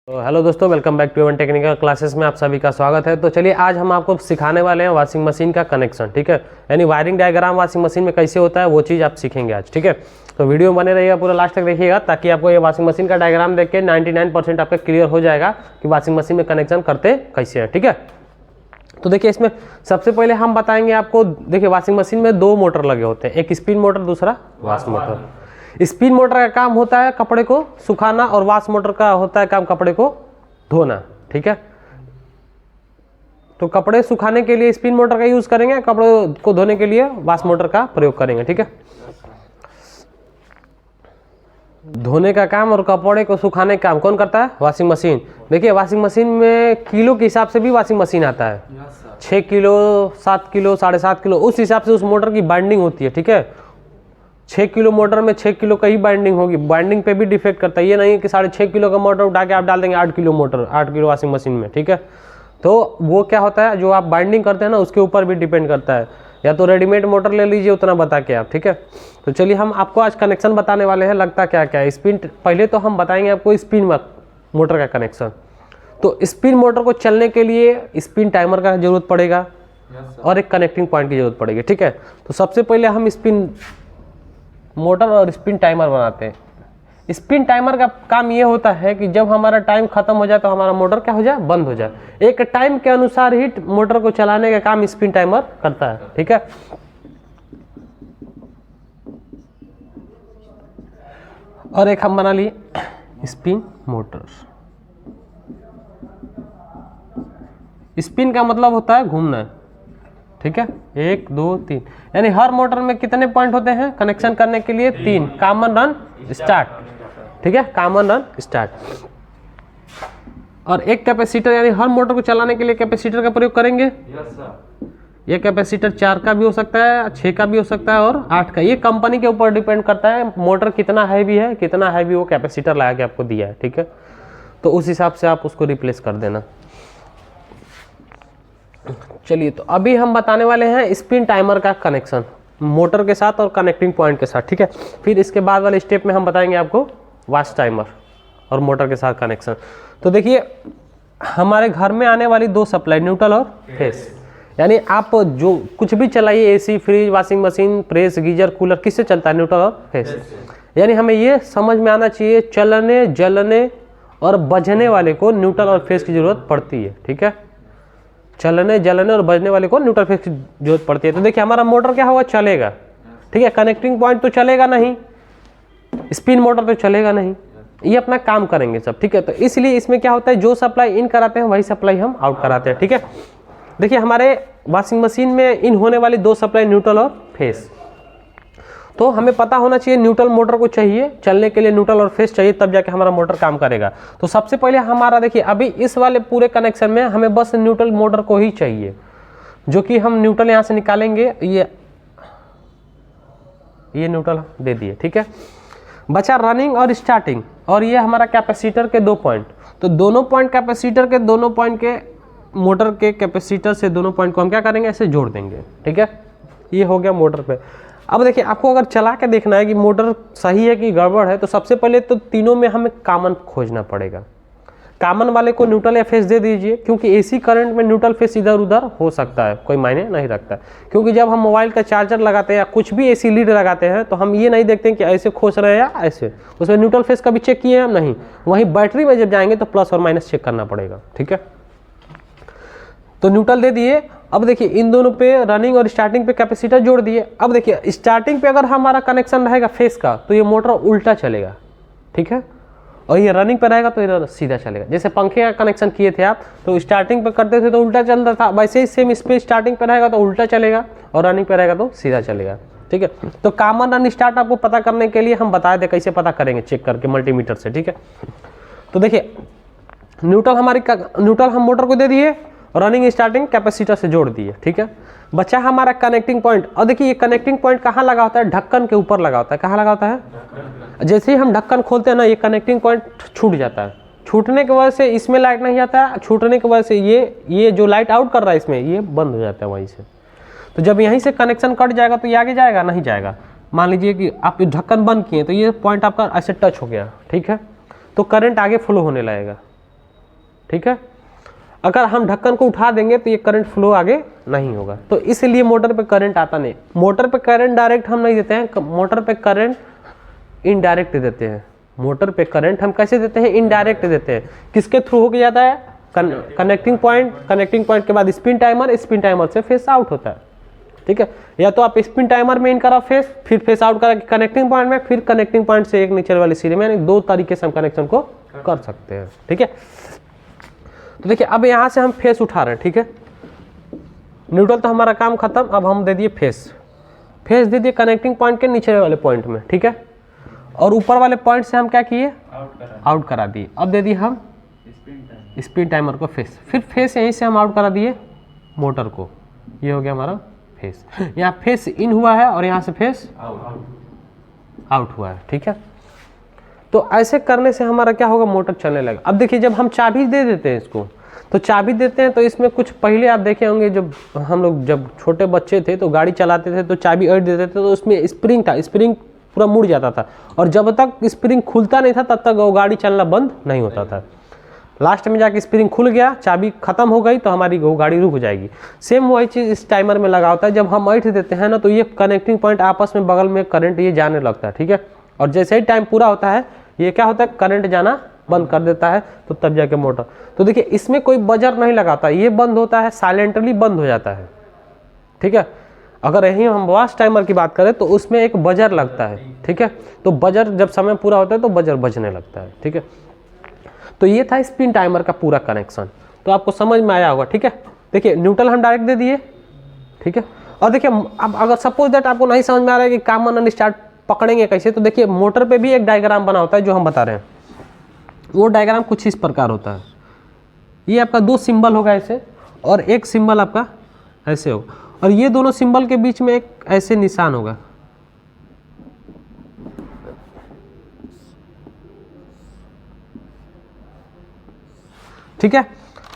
तो हेलो दोस्तों, welcome back to one technical classes में आप सभी का स्वागत है। तो चलिए आज हम आपको सिखाने वाले हैं वॉशिंग मशीन का कनेक्शन, ठीक है। यानी वायरिंग डायग्राम वॉशिंग मशीन में कैसे होता है वो चीज़ आप सीखेंगे आज, ठीक है। तो वीडियो में बने रहिएगा, पूरा लास्ट तक देखिएगा ताकि आपको ये वॉशिंग मशीन का डायग्राम देख के 99% आपका क्लियर हो जाएगा कि वॉशिंग मशीन में कनेक्शन करते कैसे हैं, ठीक है। तो देखिए इसमें सबसे पहले हम बताएंगे आपको, देखिए वॉशिंग मशीन में दो मोटर लगे होते हैं, एक स्पिन मोटर, दूसरा वॉश मोटर। स्पिन मोटर का काम होता है कपड़े को सुखाना और वॉश मोटर का होता है काम कपड़े को धोना, ठीक है। तो कपड़े सुखाने के लिए स्पिन मोटर का यूज करेंगे, कपड़े को धोने के लिए वॉश मोटर का प्रयोग करेंगे, ठीक है। धोने का काम और कपड़े को सुखाने का काम कौन करता है? Washing machine. देखिए वॉशिंग मशीन में किलो के हिसाब से भी वॉशिंग मशीन आता है, 6 किलो, 7 किलो, 7.5 किलो, उस हिसाब से उस मोटर की बाइंडिंग होती है, ठीक है। 6 किलो मोटर में 6 किलो का ही बाइंडिंग होगी, बाइंडिंग पे भी डिफेक्ट करता है। ये नहीं कि 6.5 किलो का मोटर उठा के आप डाल देंगे 8 kilo motor, 8 kilo washing machine में, ठीक है। तो वो क्या होता है, जो आप बाइंडिंग करते हैं ना उसके ऊपर भी डिपेंड करता है। या तो रेडीमेड मोटर ले लीजिए उतना बता के आप, ठीक है। तो चलिए हम आपको आज कनेक्शन बताने वाले हैं, लगता क्या क्या है। स्पिन, पहले तो हम बताएंगे आपको स्पिन मोटर का कनेक्शन। तो स्पिन मोटर को चलने के लिए स्पिन टाइमर का जरूरत पड़ेगा और एक कनेक्टिंग पॉइंट की जरूरत पड़ेगी, ठीक है। तो सबसे पहले हम स्पिन मोटर और स्पिन टाइमर बनाते हैं। स्पिन टाइमर का काम ये होता है कि जब हमारा टाइम खत्म हो जाए तो हमारा मोटर क्या हो जाए, बंद हो जाए। एक टाइम के अनुसार ही मोटर को चलाने का काम स्पिन टाइमर करता है, ठीक है। और एक हम बना लिए स्पिन मोटर। स्पिन का मतलब होता है घूमना, ठीक है। 1 2 3, यानी हर मोटर में कितने पॉइंट होते हैं कनेक्शन करने के लिए? 3। कॉमन रन स्टार्ट, ठीक है, कॉमन रन स्टार्ट। और एक कैपेसिटर, यानी हर मोटर को चलाने के लिए कैपेसिटर का प्रयोग करेंगे। ये कैपेसिटर 4 का भी हो सकता है, 6 का भी हो सकता है और 8 का। ये कंपनी के ऊपर डिपेंड करता है मोटर कितना हैवी है, कितना हैवी वो कैपेसिटर लगा के आपको दिया है, ठीक है। तो उस हिसाब से आप उसको रिप्लेस कर देना। चलिए तो अभी हम बताने वाले हैं स्पिन टाइमर का कनेक्शन मोटर के साथ और कनेक्टिंग पॉइंट के साथ, ठीक है। फिर इसके बाद वाले स्टेप में हम बताएंगे आपको वॉश टाइमर और मोटर के साथ कनेक्शन। तो देखिए हमारे घर में आने वाली दो सप्लाई, न्यूट्रल और फेस, यानी आप जो कुछ भी चलाइए, AC, fridge, washing machine, press, geyser, cooler, किससे चलता है? न्यूट्रल और फेस। यानी हमें ये समझ में आना चाहिए चलने, जलने और बजने वाले को न्यूट्रल और फेस की जरूरत पड़ती है, ठीक है। चलने, जलने और बजने वाले को न्यूट्रल फेस की जरूरत पड़ती है। तो देखिए हमारा मोटर क्या होगा, चलेगा, ठीक है। कनेक्टिंग पॉइंट तो चलेगा नहीं, स्पिन मोटर तो चलेगा नहीं, ये अपना काम करेंगे सब, ठीक है। तो इसलिए इसमें क्या होता है, जो सप्लाई इन कराते हैं वही सप्लाई हम आउट कराते हैं, ठीक है। देखिए हमारे वॉशिंग मशीन में इन होने वाली दो सप्लाई न्यूट्रल और फेस। तो हमें पता होना चाहिए न्यूट्रल मोटर को चाहिए चलने के लिए, न्यूट्रल और फेस चाहिए, तब जाके हमारा मोटर काम करेगा। तो सबसे पहले हमारा देखिए अभी इस वाले पूरे कनेक्शन में हमें बस न्यूट्रल मोटर को ही चाहिए, जो कि हम न्यूट्रल यहाँ से निकालेंगे। ये न्यूट्रल दे दिए, ठीक है। बचा रनिंग और स्टार्टिंग, और ये हमारा कैपेसिटर के 2 पॉइंट। तो दोनों पॉइंट कैपेसिटर के, दोनों पॉइंट के मोटर के कैपेसिटर से दोनों पॉइंट को हम क्या करेंगे, ऐसे जोड़ देंगे, ठीक है। ये हो गया मोटर पे। अब देखिए आपको अगर चला के देखना है कि मोटर सही है कि गड़बड़ है, तो सबसे पहले तो तीनों में हमें कॉमन खोजना पड़ेगा। कॉमन वाले को न्यूट्रल या फेस दे दीजिए, क्योंकि एसी करंट में न्यूट्रल फेस इधर उधर हो सकता है, कोई मायने नहीं रखता। क्योंकि जब हम मोबाइल का चार्जर लगाते हैं या कुछ भी एसी लीड लगाते हैं तो हम ये नहीं देखते हैं कि ऐसे खोस रहे हैं या ऐसे, उसमें न्यूट्रल फेस कभी चेक किए हैं हम? नहीं। वहीं बैटरी में जब जाएंगे तो प्लस और माइनस चेक करना पड़ेगा, ठीक है। तो न्यूट्रल दे दिए। अब देखिए इन दोनों पे रनिंग और स्टार्टिंग पे कैपेसिटर जोड़ दिए। अब देखिए स्टार्टिंग पे अगर हमारा कनेक्शन रहेगा फेस का तो ये मोटर उल्टा चलेगा, ठीक है। और ये रनिंग पे रहेगा तो ये सीधा चलेगा। जैसे पंखे का कनेक्शन किए थे आप, तो स्टार्टिंग पे करते थे तो उल्टा चलता था, वैसे ही सेम इस पे स्टार्टिंग पे रहेगा तो उल्टा चलेगा और रनिंग पे रहेगा तो सीधा चलेगा, ठीक है। तो कॉमन रन स्टार्ट आपको पता करने के लिए हम बता दें कैसे पता करेंगे, चेक करके मल्टीमीटर से, ठीक है। तो देखिए न्यूट्रल हम मोटर को दे दिए, रनिंग स्टार्टिंग कैपेसिटर से जोड़ दिए, ठीक है। बचा हमारा कनेक्टिंग पॉइंट। और देखिए ये कनेक्टिंग पॉइंट कहाँ लगा होता है? ढक्कन के ऊपर लगा होता है। कहाँ लगा होता है? जैसे ही हम ढक्कन खोलते हैं ना, ये कनेक्टिंग पॉइंट छूट जाता है। छूटने की वजह से इसमें लाइट नहीं आता है, छूटने की वजह से ये जो लाइट आउट कर रहा है इसमें, ये बंद हो जाता है वहीं से। तो जब यहीं से कनेक्शन कट जाएगा तो ये आगे जाएगा? नहीं जाएगा। मान लीजिए कि आप ढक्कन बंद किए तो ये पॉइंट आपका ऐसे टच हो गया, ठीक है। तो करंट आगे फ्लो होने लगेगा, ठीक है। अगर हम ढक्कन को उठा देंगे तो ये करंट फ्लो आगे नहीं होगा, तो इसलिए मोटर पे करंट आता नहीं। मोटर पे करंट डायरेक्ट हम नहीं देते हैं, मोटर पे करंट इनडायरेक्ट देते हैं। मोटर पे करंट हम कैसे देते हैं? इनडायरेक्ट देते हैं। किसके थ्रू होके जाता है? कनेक्टिंग पॉइंट, कनेक्टिंग पॉइंट के बाद स्पिन टाइमर, स्पिन टाइमर से फेस आउट होता है, ठीक है। या तो आप स्पिन टाइमर में इन करा फेस, फिर फेस आउट करा कनेक्टिंग पॉइंट में, फिर कनेक्टिंग पॉइंट से एक नीचे वाली सीरीज में, यानी दो तरीके से हम कनेक्शन को कर सकते हैं, ठीक है। तो देखिए अब यहाँ से हम फेस उठा रहे हैं, ठीक है। न्यूट्रल तो हमारा काम खत्म, अब हम दे दिए फेस। फेस दे दिए कनेक्टिंग पॉइंट के नीचे वाले पॉइंट में, ठीक है। और ऊपर वाले पॉइंट से हम क्या किए? आउट करा दिए। अब दे दिए हम स्पिन टाइमर को फेस, फिर फेस यहीं से हम आउट करा दिए मोटर को। ये हो गया हमारा फेस। यहाँ फेस इन हुआ है और यहाँ से फेस आउट हुआ है, ठीक है। तो ऐसे करने से हमारा क्या होगा? मोटर चलने लगेगा। अब देखिए जब हम चाबी दे देते हैं इसको, तो चाबी देते हैं तो इसमें कुछ पहले आप देखे होंगे, जब हम लोग जब छोटे बच्चे थे तो गाड़ी चलाते थे तो चाबी अड़ देते थे, तो उसमें स्प्रिंग था, स्प्रिंग पूरा मुड़ जाता था, और जब तक स्प्रिंग खुलता नहीं था तब तक वो गाड़ी चलना बंद नहीं होता था। लास्ट में जाके स्प्रिंग खुल गया, चाबी खत्म हो गई तो हमारी वो गाड़ी रुक जाएगी। सेम वही चीज़ इस टाइमर में लगा होता है। जब हम ऐठ देते हैं ना तो ये कनेक्टिंग पॉइंट आपस में बगल में करंट ये जाने लगता है, ठीक है। और जैसे ही टाइम पूरा होता है ये क्या होता है? करंट जाना बंद कर देता है, तो तब जाके मोटर। तो देखिए इसमें कोई बजर नहीं लगाता, ये बंद होता है, साइलेंटली बंद हो जाता है, ठीक है। अगर यही हम वॉश टाइमर की बात करें तो उसमें एक बजर लगता है, ठीक है। तो बजर जब समय पूरा होता है तो बजर बजने लगता है, ठीक है। तो ये था स्पिन टाइमर का पूरा कनेक्शन, तो आपको समझ में आया होगा, ठीक है। देखिए न्यूट्रल हम डायरेक्ट दे दिए, ठीक है। और देखिए अब अगर सपोज दैट आपको नहीं समझ में आ रहा है कि कॉमन एंड स्टार्ट पकड़ेंगे कैसे, तो देखिए मोटर पे भी एक डायग्राम बना होता है जो हम बता रहे हैं। वो डायग्राम कुछ इस प्रकार होता है। ये आपका दो सिंबल होगा ऐसे, और एक सिंबल आपका ऐसे होगा, और ये दोनों सिंबल के बीच में एक ऐसे निशान होगा, ठीक है।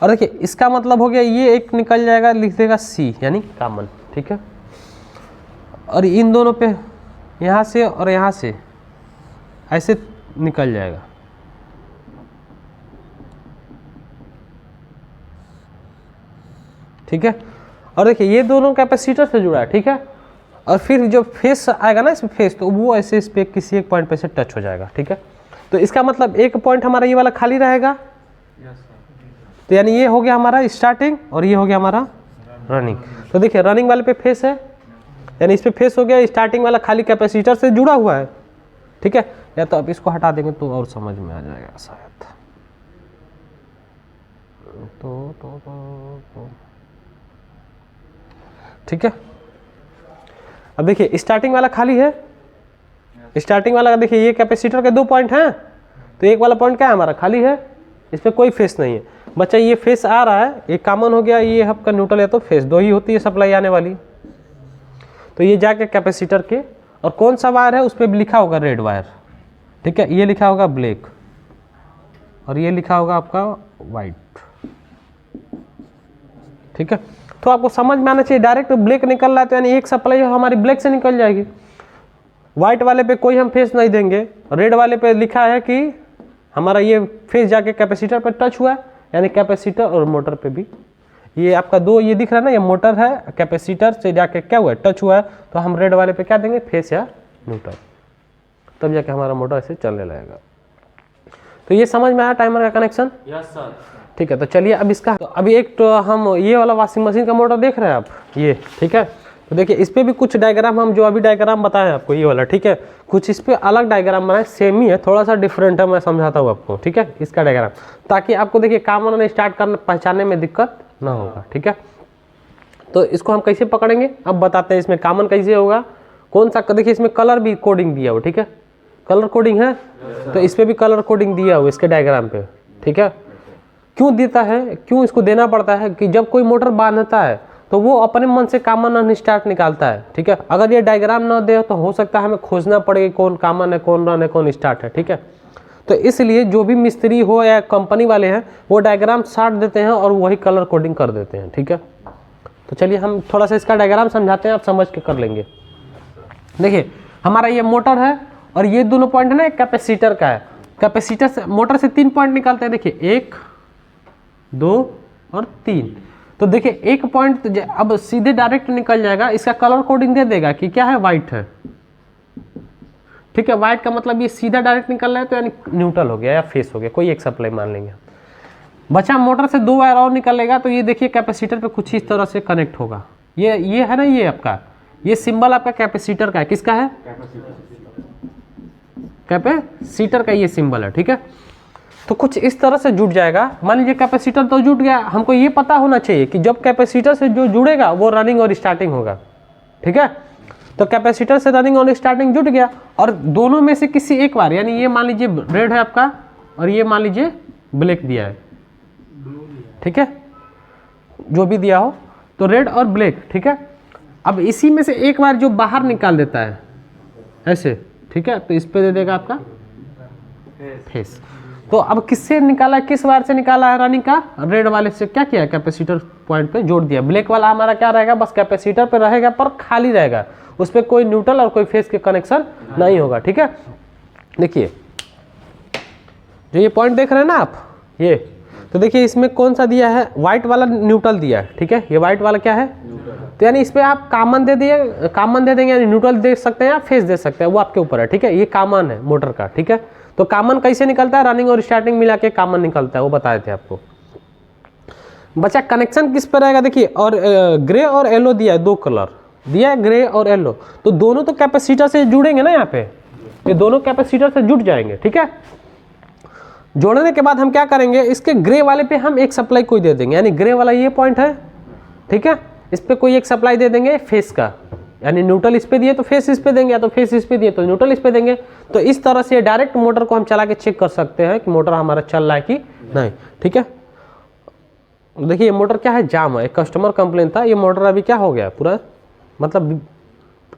और देखिए इसका मतलब हो गया, ये एक निकल जाएगा, लिख देगा सी यानी कॉमन, ठीक है। और इन दोनों पे यहाँ से और यहाँ से ऐसे निकल जाएगा, ठीक है। और देखिए ये दोनों कैपेसिटर से जुड़ा है, ठीक है। और फिर जो फेस आएगा ना इसमें फेस, तो वो ऐसे इस पे किसी एक पॉइंट पे से टच हो जाएगा, ठीक है। तो इसका मतलब एक पॉइंट हमारा ये वाला खाली रहेगा, तो यानी ये हो गया हमारा स्टार्टिंग और ये हो गया हमारा रनिंग। तो देखिए रनिंग वाले पे फेस है, यानी इस पे फेस हो गया, स्टार्टिंग वाला खाली कैपेसिटर से जुड़ा हुआ है, ठीक है। या तो अब इसको हटा देंगे तो और समझ में आ जाएगा शायद। तो ठीक है। अब देखिए स्टार्टिंग वाला खाली है, स्टार्टिंग वाला देखिए ये कैपेसिटर के दो पॉइंट हैं, तो एक वाला पॉइंट क्या है हमारा? खाली है, इस पर कोई फेस नहीं है। बच्चा ये फेस आ रहा है, ये कॉमन हो गया, ये आपका न्यूट्रल है, तो फेस दो ही होती है सप्लाई आने वाली। तो ये जाके कैपेसिटर के, और कौन सा वायर है उस पर लिखा होगा रेड वायर, ठीक है। ये लिखा होगा ब्लैक और ये लिखा होगा आपका वाइट, ठीक है। तो आपको समझ में आना चाहिए, डायरेक्ट ब्लैक निकल रहा है तो यानी एक सप्लाई हमारी ब्लैक से निकल जाएगी। व्हाइट वाले पे कोई हम फेस नहीं देंगे, रेड वाले पे लिखा है कि हमारा ये फेस जाके कैपेसिटर पर टच हुआ है, यानी कैपेसिटर और मोटर पे भी ये आपका दो ये दिख रहा है ना, ये मोटर है, कैपेसिटर से जाके क्या हुआ है? टच हुआ है। तो हम रेड वाले पे क्या देंगे? फेस या न्यूट्रल, तब जाके हमारा मोटर ऐसे चलने लगेगा। तो ये समझ में आया टाइमर का कनेक्शन? Yes sir. ठीक है। तो चलिए अब इसका, तो अभी एक तो हम ये वाला वॉशिंग मशीन का मोटर देख रहे हैं आप, ये ठीक है। तो देखिए इस पर भी कुछ डायग्राम हम जो अभी डायग्राम बताए आपको ये वाला, ठीक है। कुछ इस पर अलग डायग्राम बनाए, सेम ही है, थोड़ा सा डिफरेंट है, मैं समझाता हूँ आपको, ठीक है, इसका डायग्राम, ताकि आपको देखिए कॉमन स्टार्ट करना पहचानने में दिक्कत ना होगा, ठीक है। तो इसको हम कैसे पकड़ेंगे अब बताते हैं, इसमें कॉमन कैसे होगा, कौन सा, देखिए इसमें कलर भी कोडिंग दिया हो, ठीक है, कलर कोडिंग है, तो इस पर भी कलर कोडिंग दिया हो इसके डायग्राम पे, ठीक है। क्यों देता है, क्यों इसको देना पड़ता है कि जब कोई मोटर बांधता है तो वो अपने मन से कॉमन अनस्टार्ट निकालता है, ठीक है। अगर ये डायग्राम ना दे तो हो सकता है हमें खोजना पड़े कौन कॉमन है, कौन रन है, कौन स्टार्ट है, ठीक है। तो इसलिए जो भी मिस्त्री हो या कंपनी वाले हैं वो डायग्राम साट देते हैं और वही कलर कोडिंग कर देते हैं, ठीक है। तो चलिए हम थोड़ा सा इसका डायग्राम समझाते हैं, आप समझ के कर लेंगे। देखिए हमारा ये मोटर है और ये दोनों पॉइंट है ना, एक कैपेसिटर का है, कैपेसिटर से मोटर से 3 पॉइंट निकालते हैं, देखिए 1 2 और 3। तो देखिए एक पॉइंट अब सीधे डायरेक्ट निकल जाएगा, इसका कलर कोडिंग दे देगा कि क्या है, वाइट है। ठीक है, वाइट का मतलब ये सीधा डायरेक्ट निकल रहा है तो यानी न्यूट्रल हो गया या फेस हो गया, कोई एक सप्लाई मान लेंगे। बचा मोटर से 2 वायर और निकलेगा, तो ये देखिए कैपेसिटर पे कुछ इस तरह से कनेक्ट होगा। ये है ना, ये आपका ये सिंबल आपका कैपेसिटर का है, किसका है, कैपेसिटर का ये सिंबल है। ठीक है, तो कुछ इस तरह से जुड़ जाएगा। मान लीजिए कैपेसिटर तो जुड़ गया, हमको ये पता होना चाहिए कि जब कैपेसिटर से जो जुड़ेगा वो रनिंग और स्टार्टिंग होगा। ठीक है, तो कैपेसिटर से रनिंग और स्टार्टिंग जुड़ गया, और दोनों में से किसी एक बार, यानी ये मान लीजिए रेड है आपका और ये मान लीजिए ब्लैक दिया है। ठीक है, जो भी दिया हो, तो रेड और ब्लैक। ठीक है, अब इसी में से एक बार जो बाहर निकाल देता है ऐसे, ठीक है, तो इस पे दे देगा आपका फेस। तो अब किससे निकाला, किस वायर से निकाला है रनिंग का, रेड वाले से क्या किया, कैपेसिटर पॉइंट पे जोड़ दिया। ब्लैक वाला हमारा क्या रहेगा, बस कैपेसिटर पे रहेगा पर खाली रहेगा, उस पर कोई न्यूट्रल और कोई फेस के कनेक्शन नहीं होगा। ठीक है, देखिए जो ये पॉइंट देख रहे हैं ना आप, ये तो देखिए इसमें कौन सा दिया है, व्हाइट वाला न्यूट्रल दिया है। ठीक है, ये व्हाइट वाला क्या है, तो यानी इस पर आप कॉमन दे दिए, कॉमन दे देंगे, यानी न्यूट्रल दे सकते हैं या फेस दे सकते हैं, वो आपके ऊपर है। ठीक है, ये कॉमन है मोटर का। ठीक है, तो कॉमन कैसे निकलता है, रनिंग और स्टार्टिंग मिला के कॉमन निकलता है, वो बताए थे आपको। बचा कनेक्शन किस पर रहेगा, देखिए, और ग्रे और येलो दिया है, 2 कलर दिया है, ग्रे और येलो, तो दोनों तो कैपेसिटर से जुड़ेंगे ना, यहाँ पे ये दोनों कैपेसिटर से जुड़ जाएंगे। ठीक है, जोड़ने के बाद हम क्या करेंगे, इसके ग्रे वाले पे हम एक सप्लाई कोई दे देंगे, यानी ग्रे वाला ये पॉइंट है। ठीक है, इस पे कोई एक सप्लाई दे देंगे फेस का, यानी न्यूट्रल इस पे दिए तो फेस इस पे देंगे, या तो फेस इस पे दिए तो न्यूट्रल इस पे देंगे। तो इस तरह से डायरेक्ट मोटर को हम चला के चेक कर सकते हैं कि मोटर हमारा चल रहा है कि नहीं। ठीक है, देखिए ये मोटर क्या है, जाम है, एक कस्टमर कंप्लेन था, ये मोटर अभी क्या हो गया पूरा, मतलब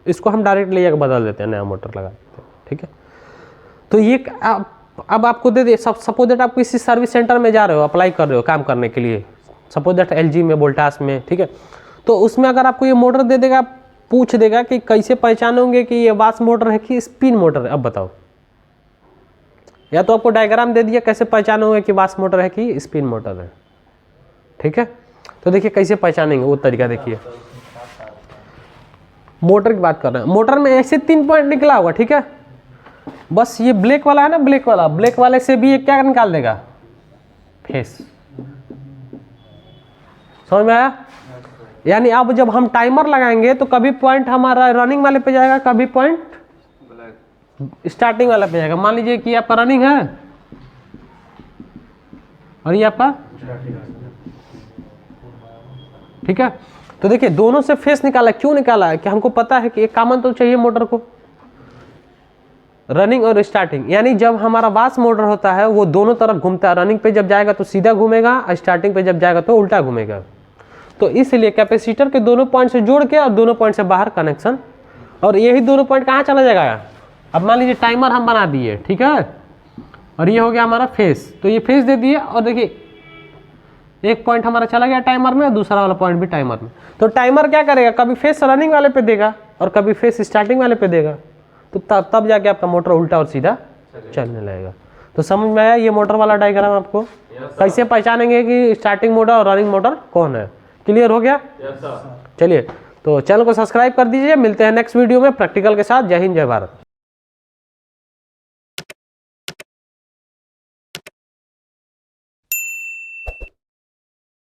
इसको हम डायरेक्ट ले जाकर बदल देते हैं, नया मोटर लगा देते हैं। ठीक है, तो ये अब आपको दे दे, सपोज दैट आप किसी सर्विस सेंटर में जा रहे हो, अप्लाई कर रहे हो काम करने के लिए, सपोज दैट LG में, वोल्टास में। ठीक है, तो उसमें अगर आपको ये मोटर दे देगा, पूछ देगा कि कैसे पहचानोगे कि ये वाश मोटर है कि स्पिन मोटर है, अब बताओ। या तो आपको डायग्राम दे दिया कैसे पहचानोगे कि वाश मोटर है कि स्पिन मोटर है। ठीक है, तो देखिए कैसे पहचानेंगे वो तरीका देखिए। मोटर की बात कर रहे हैं, मोटर में ऐसे 3 पॉइंट निकला होगा। ठीक है, बस ये ब्लैक वाला है ना, ब्लैक वाले से भी ये क्या निकाल देगा, फेस। समझ में आया, यानी अब जब हम टाइमर लगाएंगे तो कभी पॉइंट हमारा रनिंग वाले पे जाएगा, कभी पॉइंट स्टार्टिंग वाला पे जाएगा। मान लीजिए कि आपका रनिंग है और ये आपका, ठीक है, तो देखिए दोनों से फेस निकाला, क्यों निकाला है कि हमको पता है कि एक कॉमन तो चाहिए मोटर को, रनिंग और स्टार्टिंग। यानी जब हमारा वाश मोटर होता है वो दोनों तरफ घूमता है, रनिंग पे जब जाएगा तो सीधा घूमेगा, स्टार्टिंग पे जब जाएगा तो उल्टा घूमेगा। तो इसलिए कैपेसिटर के दोनों पॉइंट से जोड़ के और दोनों पॉइंट से बाहर कनेक्शन, और यही दोनों पॉइंट कहाँ चला जाएगा। अब मान लीजिए टाइमर हम बना दिए, ठीक है, और ये हो गया हमारा फेस, तो ये फेस दे दिए, और देखिए एक पॉइंट हमारा चला गया टाइमर में और दूसरा वाला पॉइंट भी टाइमर में। तो टाइमर क्या करेगा, कभी फेस रनिंग वाले पे देगा और कभी फेस स्टार्टिंग वाले पे देगा, तो तब जाके आपका मोटर उल्टा और सीधा चलने लगेगा। तो समझ में आया ये मोटर वाला डायग्राम आपको, कैसे पहचानेंगे कि स्टार्टिंग मोटर और रनिंग मोटर कौन है। क्लियर हो गया, चलिए तो चैनल को सब्सक्राइब कर दीजिए। मिलते हैं नेक्स्ट वीडियो में प्रैक्टिकल के साथ। जय हिंद, जय भारत।